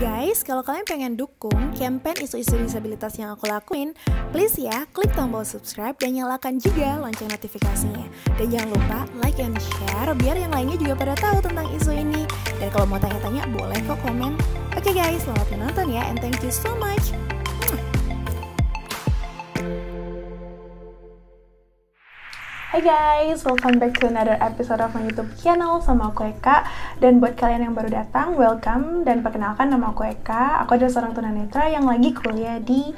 Guys, kalau kalian pengen dukung campaign isu-isu disabilitas yang aku lakuin, please ya, klik tombol subscribe dan nyalakan juga lonceng notifikasinya. Dan jangan lupa like and share biar yang lainnya juga pada tahu tentang isu ini. Dan kalau mau tanya-tanya boleh kok komen. Oke guys, selamat menonton ya, and thank you so much. Hai guys, welcome back to another episode of my YouTube channel sama aku Eka. Dan buat kalian yang baru datang, welcome. Dan perkenalkan, nama aku Eka. Aku adalah seorang tunanetra yang lagi kuliah di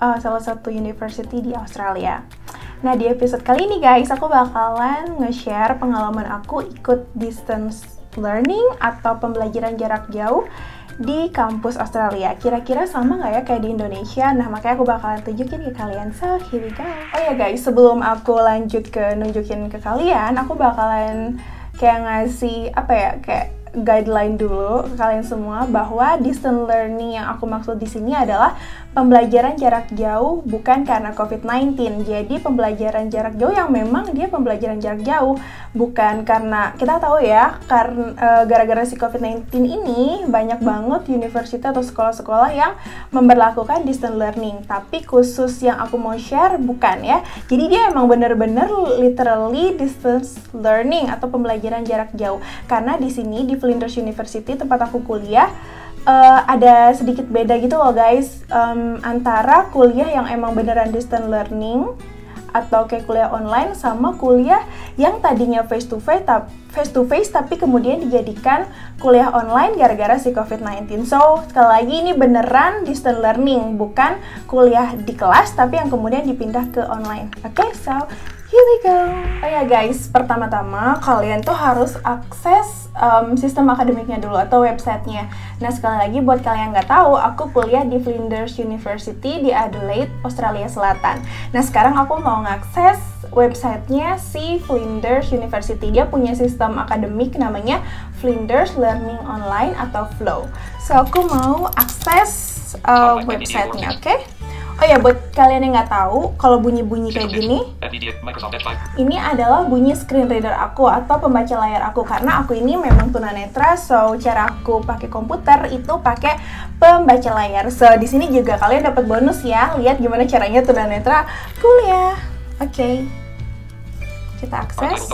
salah satu university di Australia. Nah, di episode kali ini guys, aku bakalan nge-share pengalaman aku ikut distance learning atau pembelajaran jarak jauh di kampus Australia. Kira-kira sama nggak ya kayak di Indonesia? Nah, makanya aku bakalan tunjukin ke kalian. So, here we go. Oh ya guys, sebelum aku lanjut ke nunjukin ke kalian, aku bakalan kayak ngasih kayak guideline dulu ke kalian semua bahwa distance learning yang aku maksud di sini adalah pembelajaran jarak jauh bukan karena COVID-19. Jadi pembelajaran jarak jauh yang memang dia pembelajaran jarak jauh, bukan karena kita tahu ya, karena gara-gara si COVID-19 ini banyak banget universitas atau sekolah-sekolah yang memberlakukan distance learning. Tapi khusus yang aku mau share bukan ya. Jadi dia emang bener-bener literally distance learning atau pembelajaran jarak jauh. Karena di sini di Flinders University tempat aku kuliah ada sedikit beda gitu loh guys, antara kuliah yang emang beneran distance learning atau kayak kuliah online sama kuliah yang tadinya face to face tapi kemudian dijadikan kuliah online gara-gara si COVID-19. So, sekali lagi ini beneran distance learning, bukan kuliah di kelas tapi yang kemudian dipindah ke online. Oke, so here we go. Oh ya guys, pertama-tama kalian tuh harus akses sistem akademiknya dulu atau websitenya. Nah, sekali lagi buat kalian yang nggak tahu, aku kuliah di Flinders University di Adelaide, Australia Selatan. Nah, sekarang aku mau ngakses websitenya si Flinders University. Dia punya sistem akademik namanya Flinders Learning Online atau Flow. So, aku mau akses websitenya, oke? Oh ya, buat kalian yang nggak tahu, kalau bunyi-bunyi kayak gini, ini adalah bunyi screen reader aku atau pembaca layar aku, karena aku ini memang tunanetra, so cara aku pakai komputer itu pakai pembaca layar. So di sini juga kalian dapat bonus ya, lihat gimana caranya tunanetra kuliah. Oke, kita akses.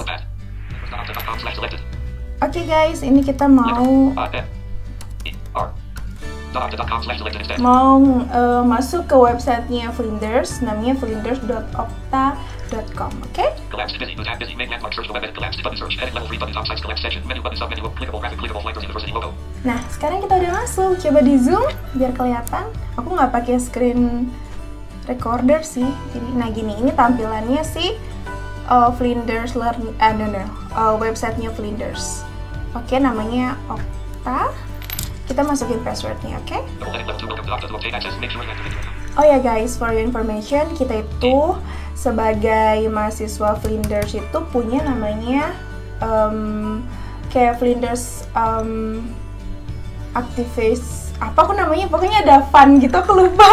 Oke guys, ini kita mau masuk ke websitenya Flinders, namanya flinders.opta.com, oke? Nah, sekarang kita udah masuk, coba di zoom biar kelihatan. Aku nggak pakai screen recorder sih, jadi nah gini, ini tampilannya sih Flinders Learning, websitenya Flinders. Oke, namanya Opta. Kita masukin passwordnya, oke? Oh ya guys, for your information, kita itu sebagai mahasiswa Flinders itu punya namanya kayak Flinders activist, apa aku namanya? Pokoknya ada fun gitu, aku lupa.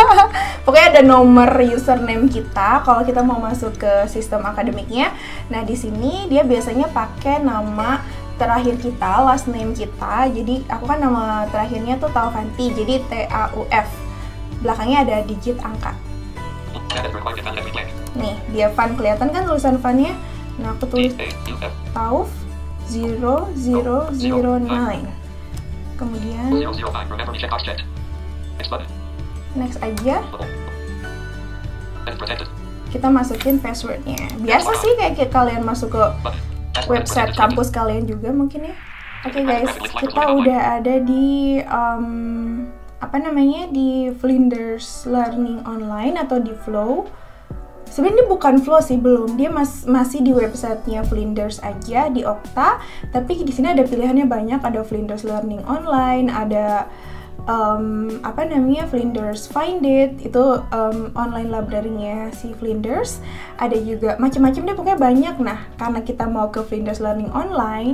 Pokoknya ada nomor username kita kalau kita mau masuk ke sistem akademiknya. Nah, di sini dia biasanya pakai nama terakhir kita, last name kita. Jadi aku kan nama terakhirnya tuh Taufanti, jadi TAUF. Belakangnya ada digit angka. Nih, dia fun, kelihatan kan tulisan funnya? Nah, aku tulis Tauf 0009. Kemudian next aja. Kita masukin passwordnya. Biasa sih kayak kalian masuk ke website kampus kalian juga mungkin ya. Oke guys, kita udah ada di di Flinders Learning Online atau di Flow. Sebenarnya bukan Flow sih, belum. Dia masih di websitenya Flinders aja di Opta. Tapi di sini ada pilihannya banyak. Ada Flinders Learning Online, ada Flinders Find It, itu online library-nya si Flinders. Ada juga macam-macam deh, pokoknya banyak. Nah, karena kita mau ke Flinders Learning Online,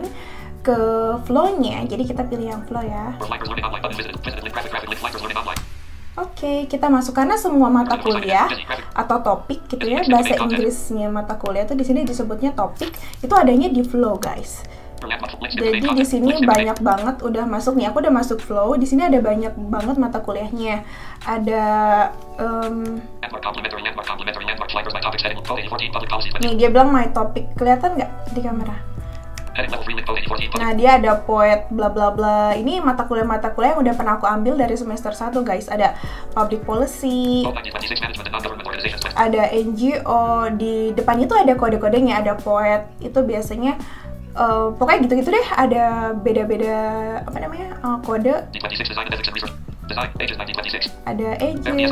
ke Flow-nya, jadi kita pilih yang Flow ya. Oke, kita masuk karena semua mata kuliah atau topik gitu ya, bahasa Inggrisnya mata kuliah tuh di sini disebutnya topik, itu adanya di Flow guys. Jadi di sini banyak banget udah masuk nih. Aku udah masuk flow. Di sini ada banyak banget mata kuliahnya. Ada nih dia bilang my topic. Kelihatan nggak di kamera? Nah, dia ada poet bla bla bla. Ini mata kuliah yang udah pernah aku ambil dari semester 1, guys. Ada public policy, ada NGO, di depan itu ada kode-kodenya, ada poet. Itu biasanya pokoknya gitu-gitu deh, ada beda-beda apa namanya? Kode. Ada ages,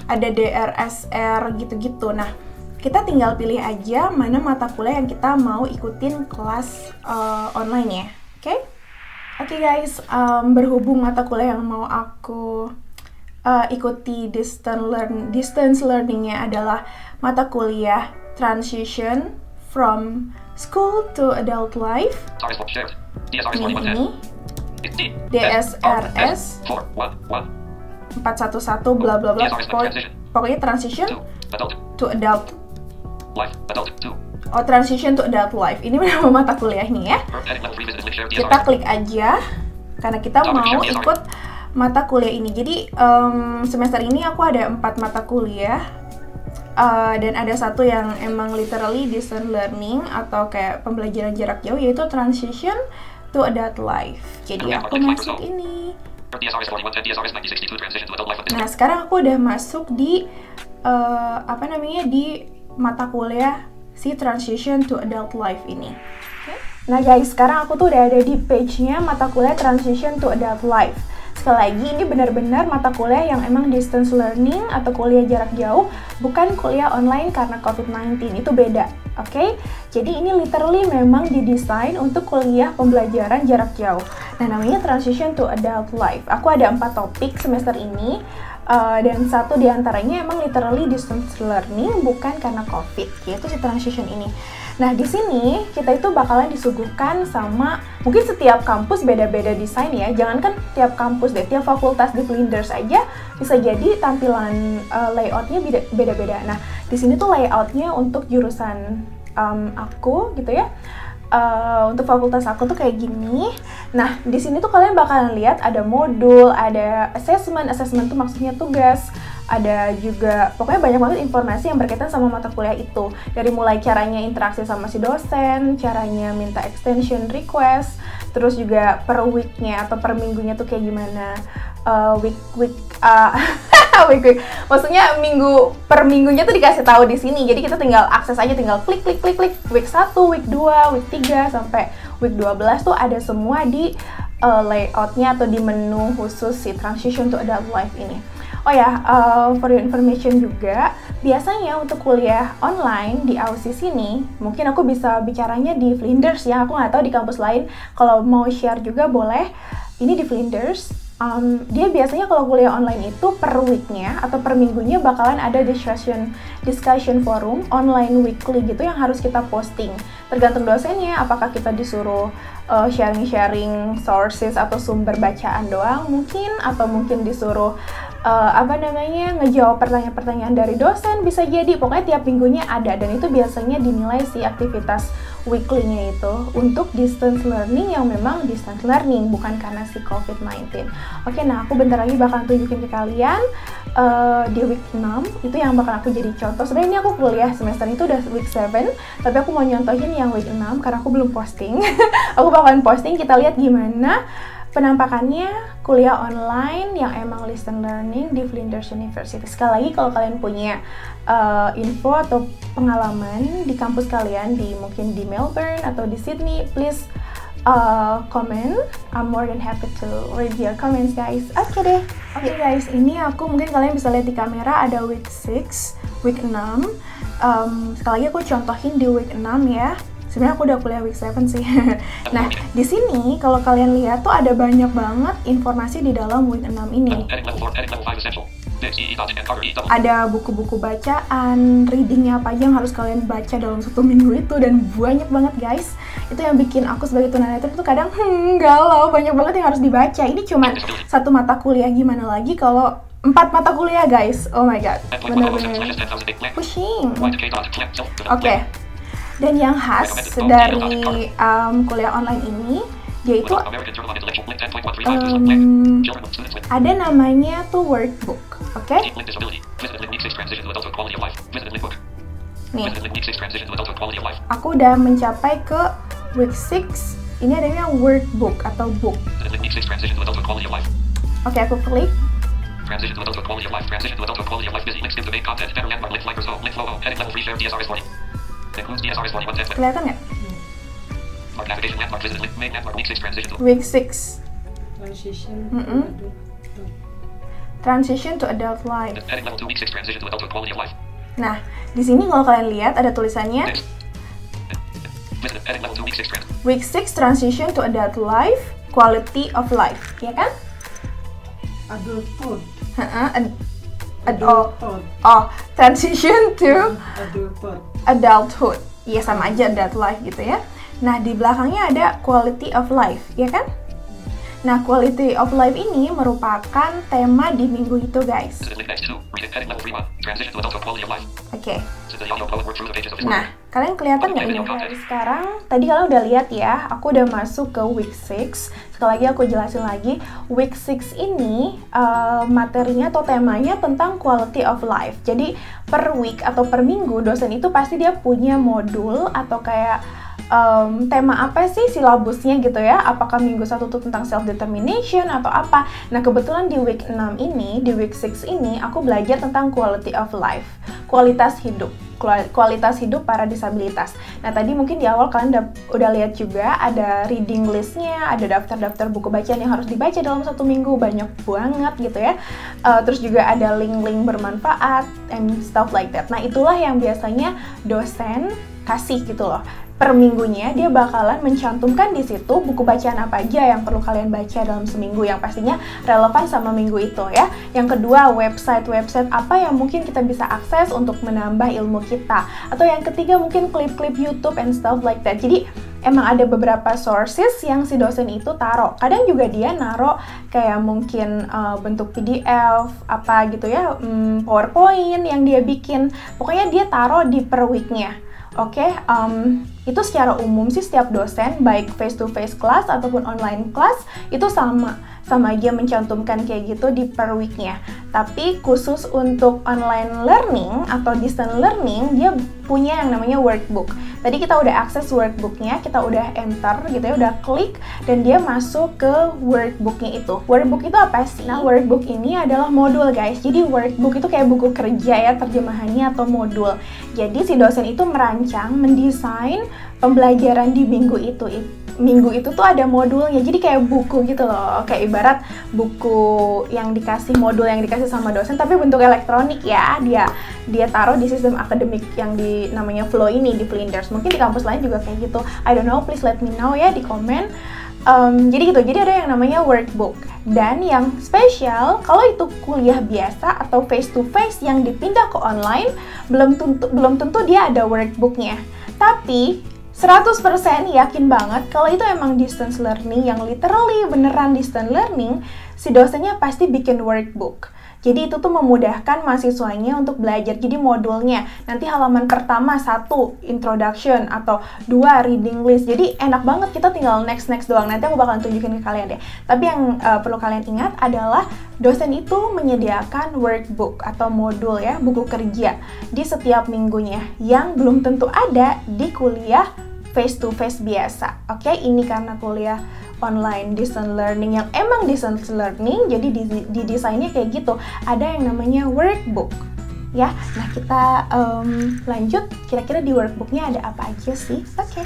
ada DRSR gitu-gitu. Nah, kita tinggal pilih aja mana mata kuliah yang kita mau ikutin kelas online ya, oke? Oke guys, berhubung mata kuliah yang mau aku ikuti distance learningnya adalah mata kuliah Transition from School to Adult Life. Ini DSRS 411 bla bla bla, pokoknya Transition to Adult Life. Oh, Transition to Adult Life. Ini nama mata kuliahnya ya. Kita klik aja karena kita mau ikut mata kuliah ini. Jadi semester ini aku ada 4 mata kuliah dan ada satu yang emang literally distance learning atau kayak pembelajaran jarak jauh, yaitu Transition to Adult Life. Jadi aku masuk ini. Nah, sekarang aku udah masuk di di mata kuliah si Transition to Adult Life ini. Nah guys, sekarang aku tuh udah ada di page-nya mata kuliah Transition to Adult Life. Sekali lagi, ini benar-benar mata kuliah yang emang distance learning atau kuliah jarak jauh, bukan kuliah online karena COVID-19. Itu beda, oke? Jadi ini literally memang didesain untuk kuliah pembelajaran jarak jauh. Nah, namanya Transition to Adult Life. Aku ada 4 topik semester ini. Dan satu diantaranya emang literally distance learning, bukan karena COVID, yaitu si Transition ini. Nah, di sini kita itu bakalan disuguhkan sama, mungkin setiap kampus beda-beda desain ya. Jangankan tiap kampus deh, tiap fakultas di Flinders aja bisa jadi tampilan layoutnya beda-beda. Nah, di sini tuh layoutnya untuk jurusan aku gitu ya. Untuk fakultas aku tuh kayak gini. Nah, di sini tuh kalian bakalan lihat ada modul, ada assessment tuh maksudnya tugas, ada juga pokoknya banyak banget informasi yang berkaitan sama mata kuliah itu. Dari mulai caranya interaksi sama si dosen, caranya minta extension request, terus juga per weeknya atau per minggunya tuh kayak gimana, week maksudnya per minggunya tuh dikasih tahu di sini. Jadi kita tinggal akses aja, tinggal klik week 1, week 2, week 3 sampai week 12 tuh ada semua di layoutnya atau di menu khusus si Transition to Adult Life ini. Oh ya, for your information juga, biasanya untuk kuliah online di Aussie sini, mungkin aku bisa bicaranya di Flinders ya, aku nggak tahu di kampus lain. Kalau mau share juga boleh. Ini di Flinders. Dia biasanya kalau kuliah online itu per weeknya atau per minggunya bakalan ada discussion forum online weekly gitu yang harus kita posting. Tergantung dosennya, apakah kita disuruh sharing sources atau sumber bacaan doang mungkin, atau mungkin disuruh ngejawab pertanyaan-pertanyaan dari dosen, bisa jadi. Pokoknya tiap minggunya ada, dan itu biasanya dinilai si aktivitas weekly-nya itu untuk distance learning yang memang distance learning, bukan karena si COVID-19. Oke, nah aku bentar lagi bakal tunjukin ke kalian di week 6, itu yang bakal aku jadi contoh. Sebenarnya ini aku kuliah semester itu udah week 7, tapi aku mau nyontohin yang week 6 karena aku belum posting. Aku bakalan posting, kita lihat gimana penampakannya kuliah online yang emang distance learning di Flinders University. Sekali lagi, kalau kalian punya info atau pengalaman di kampus kalian, mungkin di Melbourne atau di Sydney, please comment. I'm more than happy to read your comments, guys. Oke deh. Oke guys, ini aku mungkin kalian bisa lihat di kamera ada week 6, week 6. Sekali lagi aku contohin di week 6 ya. Sebenarnya aku udah kuliah week 7 sih. Nah, di sini kalau kalian lihat tuh ada banyak banget informasi di dalam week 6 ini. Ada buku-buku bacaan, readingnya apa aja yang harus kalian baca dalam 1 minggu itu, dan banyak banget guys. Itu yang bikin aku sebagai tunanetra tuh kadang galau, banyak banget yang harus dibaca. Ini cuma 1 mata kuliah, gimana lagi kalau 4 mata kuliah guys. Oh my god, bener-bener pushing. Oke. Dan yang khas dari kuliah online ini, yaitu ada namanya tuh workbook, oke? Nih, aku udah mencapai ke week 6. Ini adanya workbook atau book. Oke, aku klik. Transition to adulthood quality of life. Transition to adulthood quality of life. Busy. Links to main content. Better landmark. Link like or so. Link flow. Heading level 3 share DSRS warning. Includes DSRS warning. One text. Kelihatan nggak? Mark navigation landmark. Visit link. Main landmark. Week 6 transition to. Week 6. Transition. Transition to adult life. Heading level 2 week 6 transition to adulthood quality of life. Nah, di sini kalau kalian lihat ada tulisannya Visit heading level 2 week 6 transition. Week 6 transition to adult life, quality of life, ya kan? Adulthood. Transition to Adulthood. adulthood. Ya sama aja adult life gitu ya. Nah, di belakangnya ada quality of life, ya kan? Nah, quality of life ini merupakan tema di minggu itu, guys. Visit link next to. Reading heading level 3 1. Transition to adulthood quality of life. Oke. Visit the audio poet work through the pages of this Nah, kalian kelihatan nggak ini? Sekarang, tadi kalian udah lihat ya, aku udah masuk ke week 6. Sekali lagi aku jelasin lagi, week 6 ini materinya atau temanya tentang quality of life. Jadi, per week atau per minggu, dosen itu pasti dia punya modul atau kayak tema apa sih silabusnya gitu ya, apakah minggu 1 tuh tentang self-determination atau apa. Nah, kebetulan di week 6 ini, di week 6 ini, aku belajar tentang quality of life, kualitas hidup para disabilitas. Nah, tadi mungkin di awal kalian udah lihat juga ada reading listnya, ada daftar-daftar buku bacaan yang harus dibaca dalam 1 minggu, banyak banget gitu ya. Terus juga ada link-link bermanfaat and stuff like that. Nah, itulah yang biasanya dosen kasih gitu loh. Per minggunya dia bakalan mencantumkan di situ buku bacaan apa aja yang perlu kalian baca dalam seminggu, yang pastinya relevan sama minggu itu ya. Yang kedua, website apa yang mungkin kita bisa akses untuk menambah ilmu kita. Atau yang ketiga, mungkin klip-klip YouTube and stuff like that. Jadi emang ada beberapa sources yang si dosen itu taruh. Kadang juga dia naruh kayak mungkin bentuk PDF apa gitu ya, PowerPoint yang dia bikin. Pokoknya dia taruh di per weeknya. Oke, itu secara umum sih setiap dosen, baik face-to-face class ataupun online class, itu sama aja mencantumkan kayak gitu di per weeknya. Tapi khusus untuk online learning atau distance learning, dia punya yang namanya workbook. Tadi kita udah akses workbooknya, kita udah enter gitu ya, udah klik, dan dia masuk ke workbooknya itu. Workbook itu apa sih? Nah, workbook ini adalah modul, guys. Jadi workbook itu kayak buku kerja ya, terjemahannya atau modul. Jadi si dosen itu merancang, mendesain pembelajaran di minggu itu tuh ada modulnya, jadi kayak buku gitu loh, kayak ibarat buku yang dikasih, modul yang dikasih sama dosen tapi bentuk elektronik ya. Dia taruh di sistem akademik yang di namanya Flow ini, di Flinders. Mungkin di kampus lain juga kayak gitu, I don't know, please let me know ya di komen. Jadi gitu, jadi ada yang namanya workbook. Dan yang spesial, kalau itu kuliah biasa atau face to face yang dipindah ke online, belum tentu dia ada workbooknya. Tapi 100% yakin banget kalau itu emang distance learning yang literally beneran distance learning, si dosennya pasti bikin workbook. Jadi itu tuh memudahkan mahasiswanya untuk belajar. Jadi modulnya nanti halaman pertama 1 introduction atau 2 reading list. Jadi enak banget, kita tinggal next doang. Nanti aku bakalan tunjukin ke kalian deh. Tapi yang perlu kalian ingat adalah dosen itu menyediakan workbook atau modul ya, buku kerja di setiap minggunya yang belum tentu ada di kuliah face to face biasa. Oke, ini karena kuliah online distance learning yang emang distance learning, jadi di desainnya kayak gitu. Ada yang namanya workbook ya. Nah, kita lanjut, kira-kira di workbooknya ada apa aja sih? Oke.